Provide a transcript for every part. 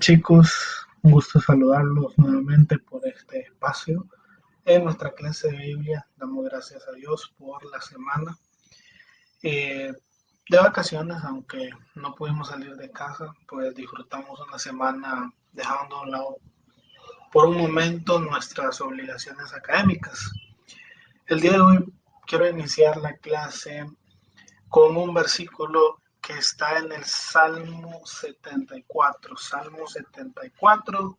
Chicos, un gusto saludarlos nuevamente por este espacio. En nuestra clase de Biblia damos gracias a Dios por la semana de vacaciones, aunque no pudimos salir de casa, pues disfrutamos una semana dejando a un lado por un momento nuestras obligaciones académicas. El día de hoy quiero iniciar la clase con un versículo que está en el Salmo 74. Salmo 74.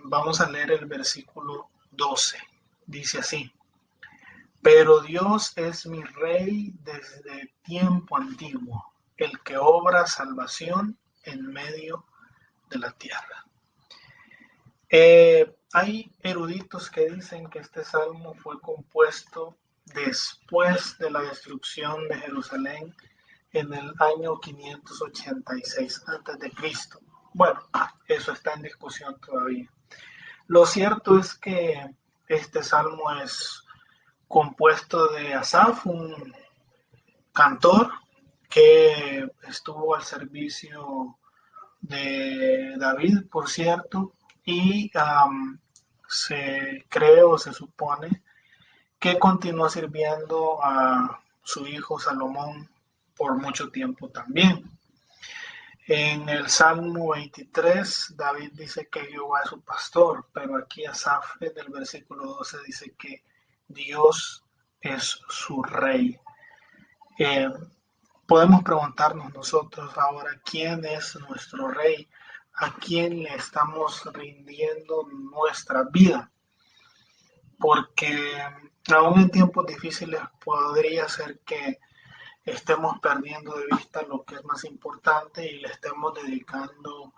Vamos a leer el versículo 12. Dice así: Pero Dios es mi rey desde tiempo antiguo, el que obra salvación en medio de la tierra. Hay eruditos que dicen que este salmo fue compuesto después de la destrucción de Jerusalén en el año 586 a.C. Bueno, eso está en discusión todavía. Lo cierto es que este salmo es compuesto de Asaf, un cantor que estuvo al servicio de David, por cierto, y se cree o se supone que continuó sirviendo a su hijo Salomón por mucho tiempo también. En el Salmo 23, David dice que Jehová es su pastor, pero aquí Asaf en el versículo 12 dice que Dios es su rey. Eh, Podemos preguntarnos nosotros ahora quién es nuestro rey, a quién le estamos rindiendo nuestra vida, porque aún en tiempos difíciles podría ser que estemos perdiendo de vista lo que es más importante y le estemos dedicando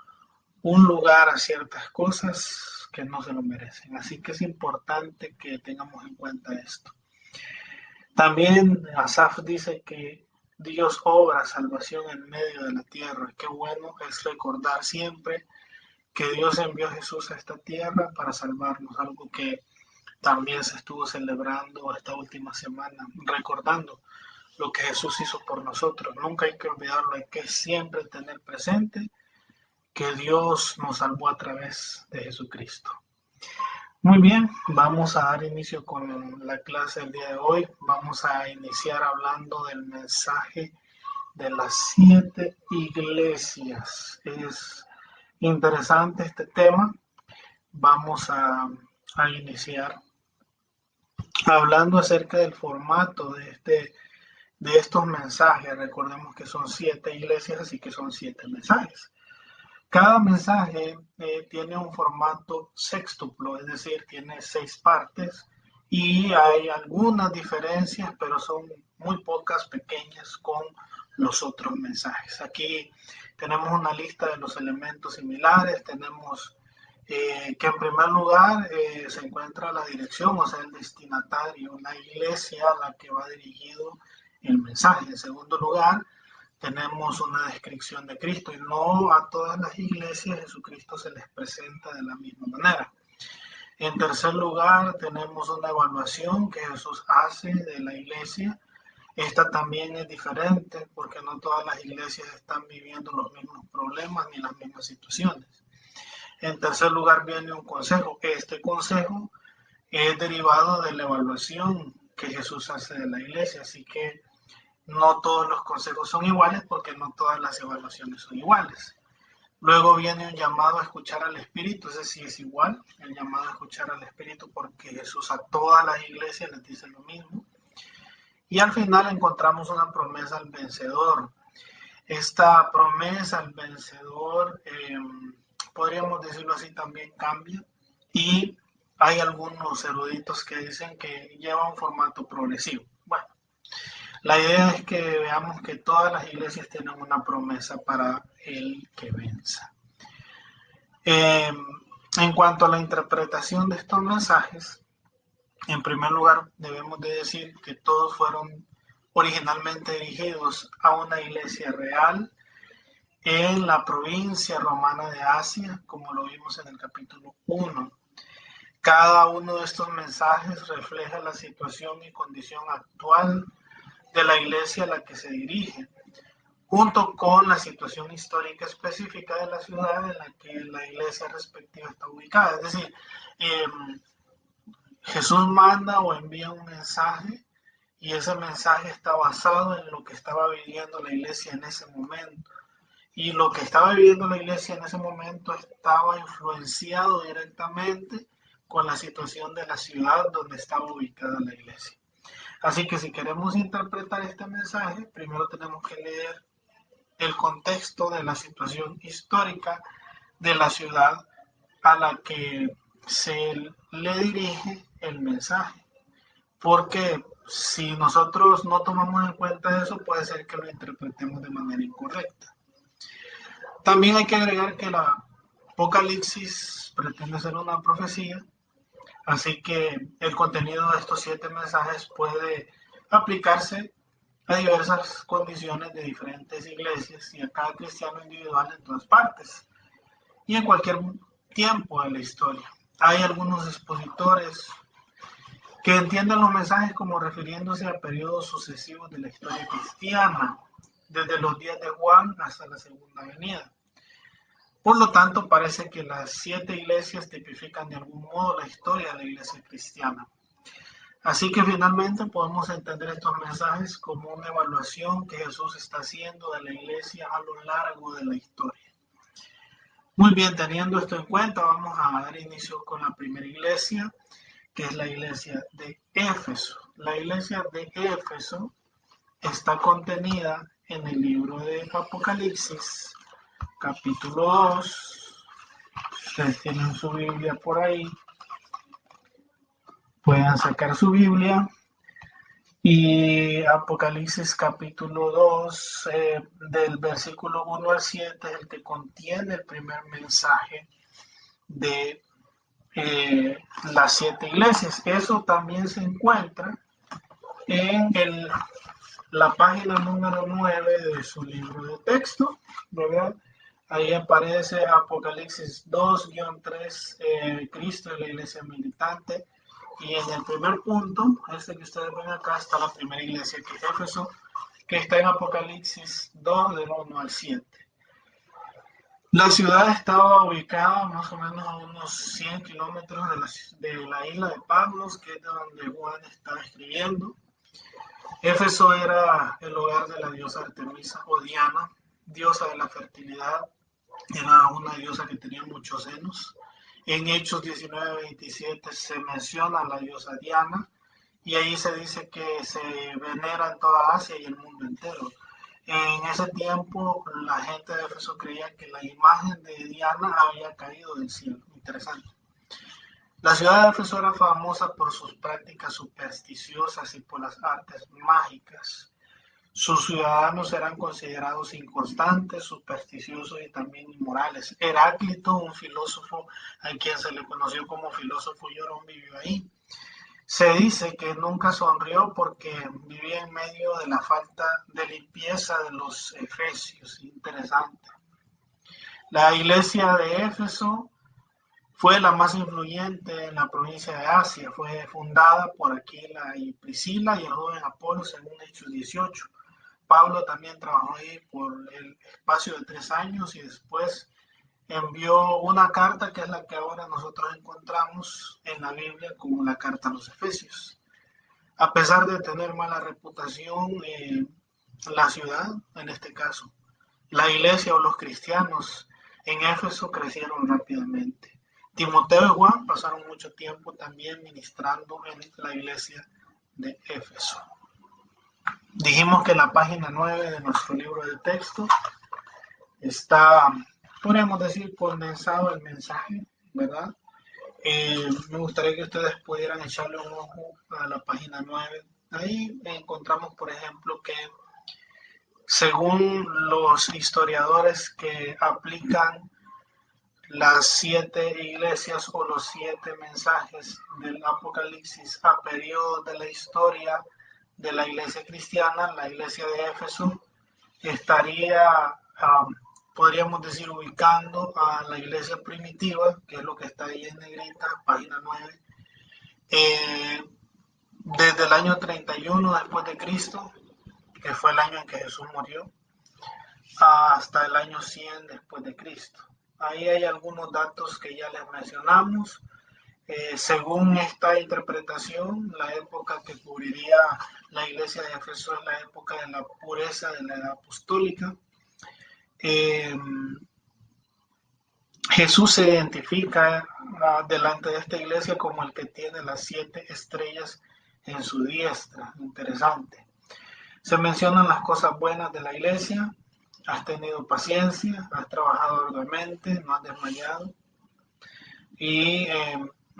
un lugar a ciertas cosas que no se lo merecen. Así que es importante que tengamos en cuenta esto. También Asaf dice que Dios obra salvación en medio de la tierra. Qué bueno es recordar siempre que Dios envió a Jesús a esta tierra para salvarnos, algo que también se estuvo celebrando esta última semana, recordando lo que Jesús hizo por nosotros. Nunca hay que olvidarlo, hay que siempre tener presente que Dios nos salvó a través de Jesucristo. Muy bien, vamos a dar inicio con la clase del día de hoy. Vamos a iniciar hablando del mensaje de las 7 iglesias. Es interesante este tema. Vamos a iniciar hablando acerca del formato de estos mensajes. Recordemos que son 7 iglesias, así que son 7 mensajes. Cada mensaje tiene un formato sextuplo, es decir, tiene 6 partes y hay algunas diferencias, pero son muy pocas, pequeñas con los otros mensajes. Aquí tenemos una lista de los elementos similares, tenemos que en primer lugar se encuentra la dirección, o sea, el destinatario, la iglesia a la que va dirigido el mensaje. En segundo lugar, tenemos una descripción de Cristo y no a todas las iglesias Jesucristo se les presenta de la misma manera. En tercer lugar, tenemos una evaluación que Jesús hace de la iglesia. Esta también es diferente porque no todas las iglesias están viviendo los mismos problemas ni las mismas situaciones. En tercer lugar, viene un consejo. Este consejo es derivado de la evaluación que Jesús hace de la iglesia, así que no todos los consejos son iguales porque no todas las evaluaciones son iguales. Luego viene un llamado a escuchar al Espíritu, ese sí es igual, el llamado a escuchar al Espíritu porque Jesús a todas las iglesias les dice lo mismo. Y al final encontramos una promesa al vencedor. Esta promesa al vencedor, podríamos decirlo así, también cambia y hay algunos eruditos que dicen que lleva un formato progresivo. Bueno, la idea es que veamos que todas las iglesias tienen una promesa para el que venza. Eh, en cuanto a la interpretación de estos mensajes, en primer lugar debemos de decir que todos fueron originalmente dirigidos a una iglesia real en la provincia romana de Asia, como lo vimos en el capítulo 1. Cada uno de estos mensajes refleja la situación y condición actual de la iglesia a la que se dirige. junto con la situación histórica específica de la ciudad en la que la iglesia respectiva está ubicada. Es decir, eh, Jesús manda o envía un mensaje y ese mensaje está basado en lo que estaba viviendo la iglesia en ese momento. Y lo que estaba viviendo la iglesia en ese momento estaba influenciado directamente con la situación de la ciudad donde estaba ubicada la iglesia. Así que si queremos interpretar este mensaje, primero tenemos que leer el contexto de la situación histórica de la ciudad a la que se le dirige el mensaje. Porque si nosotros no tomamos en cuenta eso, puede ser que lo interpretemos de manera incorrecta. También hay que agregar que la Apocalipsis pretende ser una profecía, así que el contenido de estos 7 mensajes puede aplicarse a diversas condiciones de diferentes iglesias y a cada cristiano individual en todas partes y en cualquier tiempo de la historia. Hay algunos expositores que entienden los mensajes como refiriéndose a periodos sucesivos de la historia cristiana, desde los días de Juan hasta la segunda venida. Por lo tanto, parece que las 7 iglesias tipifican de algún modo la historia de la iglesia cristiana. Así que finalmente podemos entender estos mensajes como una evaluación que Jesús está haciendo de la iglesia a lo largo de la historia. Muy bien, teniendo esto en cuenta, vamos a dar inicio con la primera iglesia, que es la iglesia de Éfeso. La iglesia de Éfeso está contenida en el libro de Apocalipsis, capítulo 2. Ustedes tienen su Biblia por ahí, pueden sacar su Biblia. Y Apocalipsis capítulo 2, del versículo 1 al 7, es el que contiene el primer mensaje de las 7 iglesias. Eso también se encuentra en la página número 9 de su libro de texto, ¿verdad? Ahí aparece Apocalipsis 2-3, Cristo y la iglesia militante. Y en el primer punto, este que ustedes ven acá, está la primera iglesia, que es Éfeso, que está en Apocalipsis 2, del 1 al 7. La ciudad estaba ubicada más o menos a unos 100 kilómetros de la isla de Patmos, que es de donde Juan está escribiendo. Éfeso era el hogar de la diosa Artemisa o Diana, diosa de la fertilidad. Era una diosa que tenía muchos senos. En Hechos 19:27 se menciona a la diosa Diana y ahí se dice que se venera en toda Asia y el mundo entero. En ese tiempo la gente de Éfeso creía que la imagen de Diana había caído del cielo. Interesante. La ciudad de Éfeso era famosa por sus prácticas supersticiosas y por las artes mágicas. Sus ciudadanos eran considerados inconstantes, supersticiosos y también inmorales. Heráclito, un filósofo a quien se le conoció como filósofo llorón, vivió ahí. Se dice que nunca sonrió porque vivía en medio de la falta de limpieza de los efesios. Interesante. La iglesia de Éfeso fue la más influyente en la provincia de Asia. Fue fundada por Aquila y Priscila y el joven Apolo, según Hechos 18. Pablo también trabajó ahí por el espacio de 3 años y después envió una carta que es la que ahora nosotros encontramos en la Biblia como la carta a los Efesios. A pesar de tener mala reputación, la ciudad, en este caso, la iglesia o los cristianos en Éfeso crecieron rápidamente. Timoteo y Juan pasaron mucho tiempo también ministrando en la iglesia de Éfeso. Dijimos que la página 9 de nuestro libro de texto está, podríamos decir, condensado el mensaje, ¿verdad? Me gustaría que ustedes pudieran echarle un ojo a la página 9. Ahí encontramos, por ejemplo, que según los historiadores que aplican las 7 iglesias o los 7 mensajes del Apocalipsis a periodos de la historia de la iglesia cristiana, la iglesia de Éfeso estaría, podríamos decir, ubicando a la iglesia primitiva, que es lo que está ahí en negrita, página 9, desde el año 31 después de Cristo, que fue el año en que Jesús murió, hasta el año 100 después de Cristo. Ahí hay algunos datos que ya les mencionamos. Según esta interpretación, la época que cubriría la iglesia de Éfeso es la época de la pureza de la edad apostólica. Jesús se identifica delante de esta iglesia como el que tiene las 7 estrellas en su diestra. Interesante. Se mencionan las cosas buenas de la iglesia. Has tenido paciencia, has trabajado arduamente, no has desmayado. Y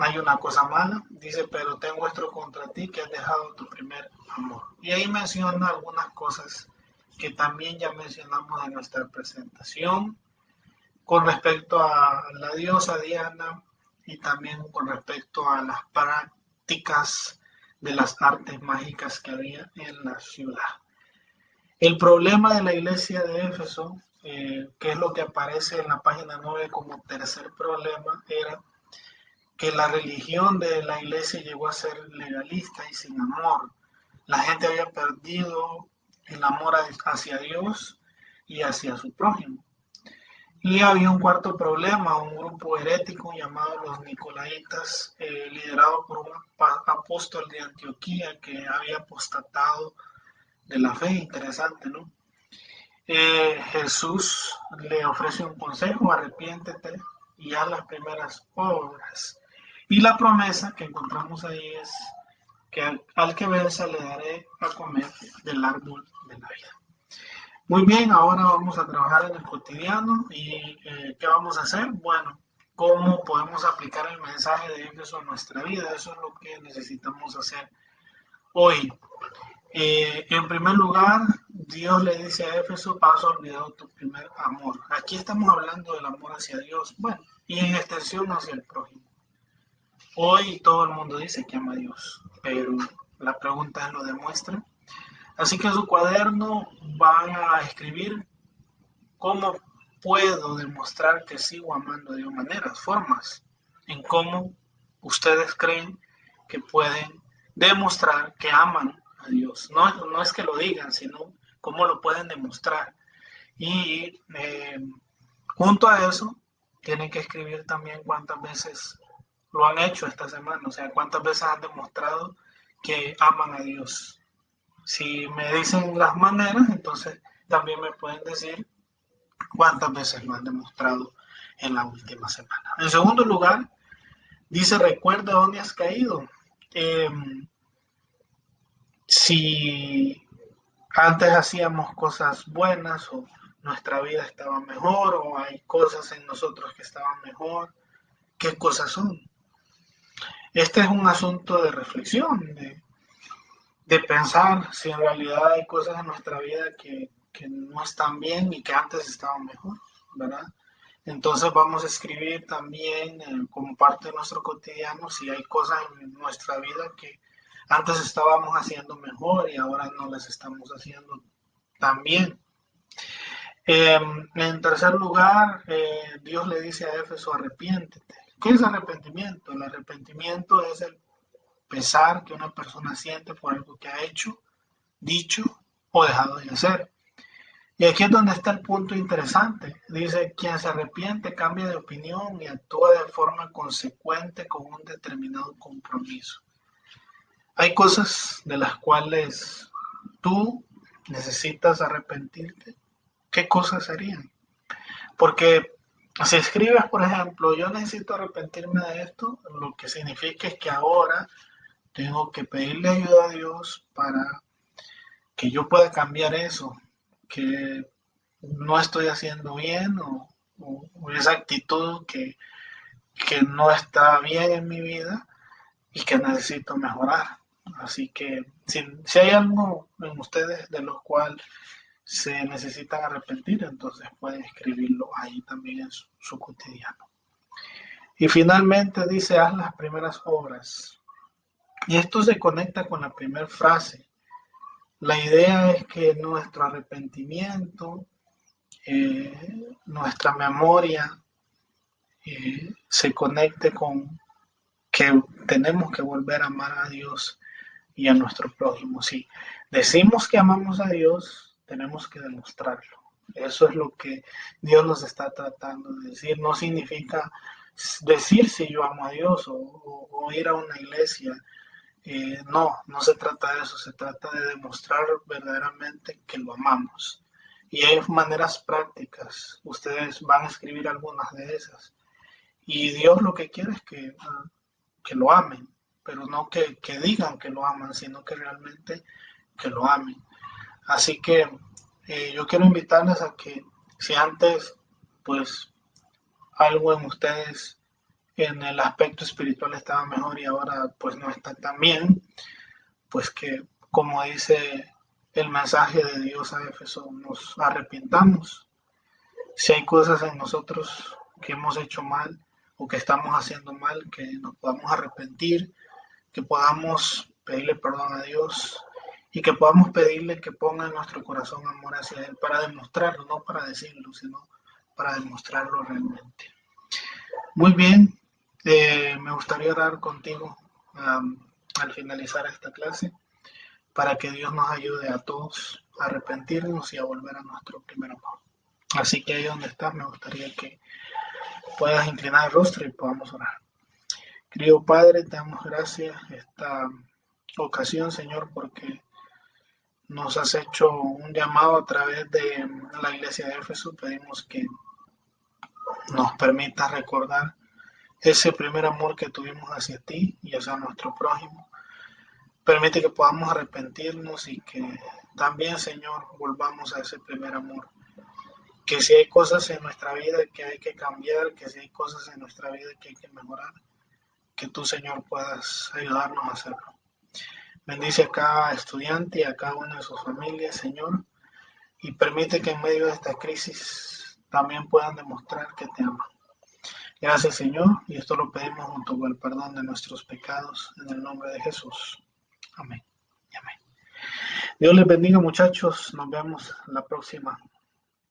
hay una cosa mala, dice, pero tengo esto contra ti, que has dejado tu primer amor. Y ahí menciona algunas cosas que también ya mencionamos en nuestra presentación con respecto a la diosa Diana y también con respecto a las prácticas de las artes mágicas que había en la ciudad. El problema de la iglesia de Éfeso, que es lo que aparece en la página 9 como tercer problema, era que la religión de la iglesia llegó a ser legalista y sin amor. La gente había perdido el amor hacia Dios y hacia su prójimo. Y había un cuarto problema, un grupo herético llamado los Nicolaitas, liderado por un apóstol de Antioquía que había apostatado de la fe. Interesante, ¿no? Jesús le ofrece un consejo: arrepiéntete y haz las primeras obras. Y la promesa que encontramos ahí es que al que venza le daré a comer del árbol de la vida. Muy bien, ahora vamos a trabajar en el cotidiano. ¿Y qué vamos a hacer? Bueno, ¿cómo podemos aplicar el mensaje de Éfeso a nuestra vida? Eso es lo que necesitamos hacer hoy. En primer lugar, Dios le dice a Éfeso: has olvidado tu primer amor. Aquí estamos hablando del amor hacia Dios, bueno, y en extensión hacia el prójimo. Hoy todo el mundo dice que ama a Dios, pero la pregunta es: ¿lo demuestra? Así que en su cuaderno van a escribir cómo puedo demostrar que sigo amando a Dios, maneras, formas, en cómo ustedes creen que pueden demostrar que aman a Dios. No es que lo digan, sino cómo lo pueden demostrar. Y junto a eso, tienen que escribir también cuántas veces lo han hecho esta semana, o sea, cuántas veces han demostrado que aman a Dios. Si me dicen las maneras, entonces también me pueden decir cuántas veces lo han demostrado en la última semana. En segundo lugar, dice: recuerda dónde has caído. Si antes hacíamos cosas buenas o nuestra vida estaba mejor o hay cosas en nosotros que estaban mejor, ¿qué cosas son? Este es un asunto de reflexión, de pensar si en realidad hay cosas en nuestra vida que no están bien y que antes estaban mejor, ¿verdad? Entonces vamos a escribir también como parte de nuestro cotidiano si hay cosas en nuestra vida que antes estábamos haciendo mejor y ahora no las estamos haciendo tan bien. En tercer lugar, Dios le dice a Éfeso: arrepiéntete. ¿Qué es arrepentimiento? El arrepentimiento es el pesar que una persona siente por algo que ha hecho, dicho o dejado de hacer. Y aquí es donde está el punto interesante. Dice: quien se arrepiente cambia de opinión y actúa de forma consecuente con un determinado compromiso. Hay cosas de las cuales tú necesitas arrepentirte. ¿Qué cosas serían? Porque si escribes, por ejemplo, yo necesito arrepentirme de esto, lo que significa es que ahora tengo que pedirle ayuda a Dios para que yo pueda cambiar eso, que no estoy haciendo bien o esa actitud que no está bien en mi vida y que necesito mejorar. Así que si hay algo en ustedes de lo cual se necesitan arrepentir, entonces pueden escribirlo ahí también en su cotidiano. Y finalmente dice: haz las primeras obras. Y esto se conecta con la primera frase. La idea es que nuestro arrepentimiento, nuestra memoria, se conecte con que tenemos que volver a amar a Dios y a nuestro prójimo. Si decimos que amamos a Dios, tenemos que demostrarlo. Eso es lo que Dios nos está tratando de decir. No significa decir si yo amo a Dios o ir a una iglesia. No se trata de eso, se trata de demostrar verdaderamente que lo amamos. Y hay maneras prácticas, ustedes van a escribir algunas de esas. Y Dios lo que quiere es que lo amen, pero no que digan que lo aman, sino que realmente que lo amen. Así que yo quiero invitarles a que si antes, pues algo en ustedes en el aspecto espiritual estaba mejor y ahora pues no está tan bien, pues que como dice el mensaje de Dios a Éfeso, nos arrepintamos. Si hay cosas en nosotros que hemos hecho mal o que estamos haciendo mal, que nos podamos arrepentir, que podamos pedirle perdón a Dios y que podamos pedirle que ponga en nuestro corazón amor hacia Él para demostrarlo, no para decirlo, sino para demostrarlo realmente. Muy bien, me gustaría orar contigo al finalizar esta clase para que Dios nos ayude a todos a arrepentirnos y a volver a nuestro primer amor. Así que ahí donde estás, me gustaría que puedas inclinar el rostro y podamos orar. Querido Padre, te damos gracias esta ocasión, Señor, porque nos has hecho un llamado a través de la iglesia de Éfeso. Pedimos que nos permitas recordar ese primer amor que tuvimos hacia ti y hacia nuestro prójimo. Permite que podamos arrepentirnos y que también, Señor, volvamos a ese primer amor. Que si hay cosas en nuestra vida que hay que cambiar, que si hay cosas en nuestra vida que hay que mejorar, que tú, Señor, puedas ayudarnos a hacerlo. Bendice a cada estudiante y a cada una de sus familias, Señor, y permite que en medio de esta crisis también puedan demostrar que te aman. Gracias, Señor, y esto lo pedimos junto con el perdón de nuestros pecados, en el nombre de Jesús. Amén. Amén. Dios les bendiga, muchachos. Nos vemos la próxima.